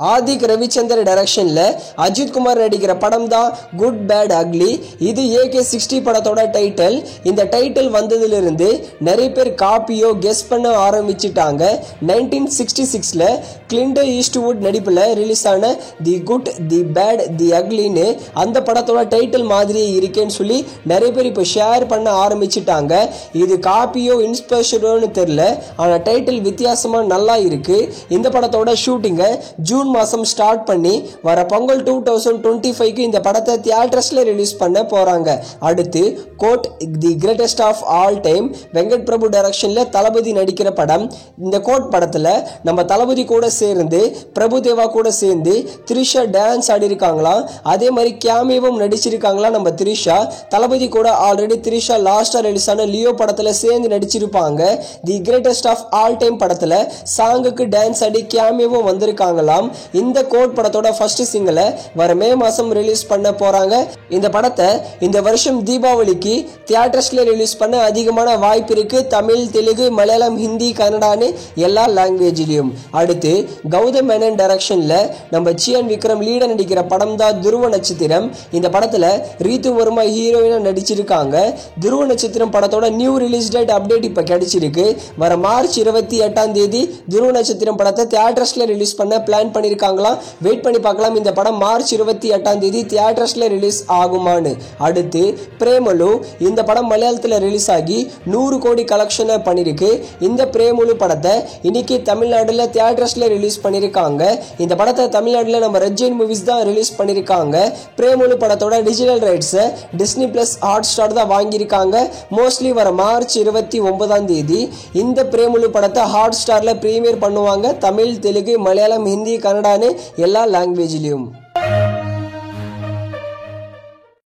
ஆதிக் ரவிச்சந்தர் டைரக்ஷன்ல அஜித் குமார் நடிக்கிற படம் தான் குட் பேட் அக்லி. இது AK-60 படத்தோட டைட்டில். இந்த டைட்டில் வந்ததிலிருந்து நிறைய பேர் காப்பியோ கெஸ் பண்ண ஆரம்பிச்சிட்டாங்க. 1966ல கிளின்ட் ஈஸ்ட்வுட் நடிப்பில் ரிலீஸ் ஆன தி குட் தி பேட் தி அக்லின்னு அந்த படத்தோட டைட்டில் மாதிரியே இருக்கேன்னு சொல்லி நிறைய பேர் இப்போ ஷேர் பண்ண ஆரம்பிச்சிட்டாங்க. இது காப்பியோ இன்ஸ்பிரேஷனோன்னு தெரியல, ஆனால் டைட்டில் வித்தியாசமா நல்லா இருக்கு. இந்த படத்தோட ஷூட்டிங்கை ஜூன் மாசம் ஸ்டார்ட் பண்ணி வர பொங்கல் 2025க்கு இந்த படத்தை தியேட்டர்ஸ்ல ரிலீஸ் பண்ண போறாங்க. அடுத்து GOAT the greatest of all time Venkat Prabhu டைரக்ஷன்ல தளபதி நடிக்கிற படம். இந்த கோட் படத்துல நம்ம தளபதி கூட சேர்ந்து பிரபு தேவா கூட சேர்ந்து த்ரிஷா டான்ஸ் ஆடி இருக்காங்களாம். அதே மாதிரி கேமியோவும் நடிச்சிருக்காங்களா நம்ம த்ரிஷா. தளபதி கூட ஆல்ரெடி த்ரிஷா லாஸ்டா ரிலீஸ் ஆன லியோ படத்துல சேர்ந்து நடிச்சிருப்பாங்க. The greatest of all Time படத்துல சாங்குக்கு டான்ஸ் ஆடி கேமியோவும் வந்திருக்காங்களாம். இந்த கோட் படத்தோட ஃபர்ஸ்ட் சிங்கிளை வர மே மாசம் ரிலீஸ் பண்ண போறாங்க. இந்த படத்தை இந்த வருஷம் தீபாவளிக்கு தியேட்டர்ஸ்ல ரிலீஸ் பண்ண அதிகமான வாய்ப்பு இருக்கு. தமிழ், தெலுங்கு, மலையாளம், ஹிந்தி, கன்னடான்னு எல்லா லாங்குவேஜ்லயும். அடுத்து கௌதம் மேனன் டைரக்ஷன்ல நம்ம சியான் விக்ரம் லீட நடிக்கிற படம் தான் துருவ நட்சத்திரம். இந்த படத்துல ரீத்து வர்மா ஹீரோயினா நடிச்சிருக்காங்க. துருவ நட்சத்திரம் படத்தோட நியூ ரிலீஸ் டேட் அப்டேட் இப்ப கிடைச்சிருக்கு. வர மார்ச் 28 துருவ நட்சத்திரம் படத்தை தியேட்டர்ஸ்ல ரிலீஸ் பண்ண பிளான் பண்ணிருக்காங்களாம். வெயிட் பண்ணி பார்க்கலாம் இந்த படம் மார்ச் 28 தியேட்டர்ஸ்ல ரிலீஸ் ஆகுமான்னு. அடுத்து பிரேமலு இந்த படம் மலையாளத்தில் ரிலீஸ் ஆகி 100 கோடி கலெக்ஷன் பண்ணிருக்கு. இந்த பிரேமலு படத்தை இன்னைக்கு தமிழ்நாடுல தியேட்டர்ஸ்ல ரிலீஸ் பண்ணிருக்காங்க. இந்த படத்தை தமிழ்நாடுல நம்ம ரெட்ஜைன் மூவிஸ் தான் ரிலீஸ் பண்ணிருக்காங்க. பிரேமலு படத்தோட digital rights Disney plus Hotstar தான் வாங்கியிருக்காங்க. மோஸ்ட்லி வர மார்ச் 29 இந்த பிரேமலு படத்தை ஹாட் ஸ்டார்ல பிரீமியர் பண்ணுவாங்க. தமிழ், தெலுங்கு, மலையாளம், ஹிந்தி, கன்னடான்னு எல்லா லாங்குவேஜ்லயும்.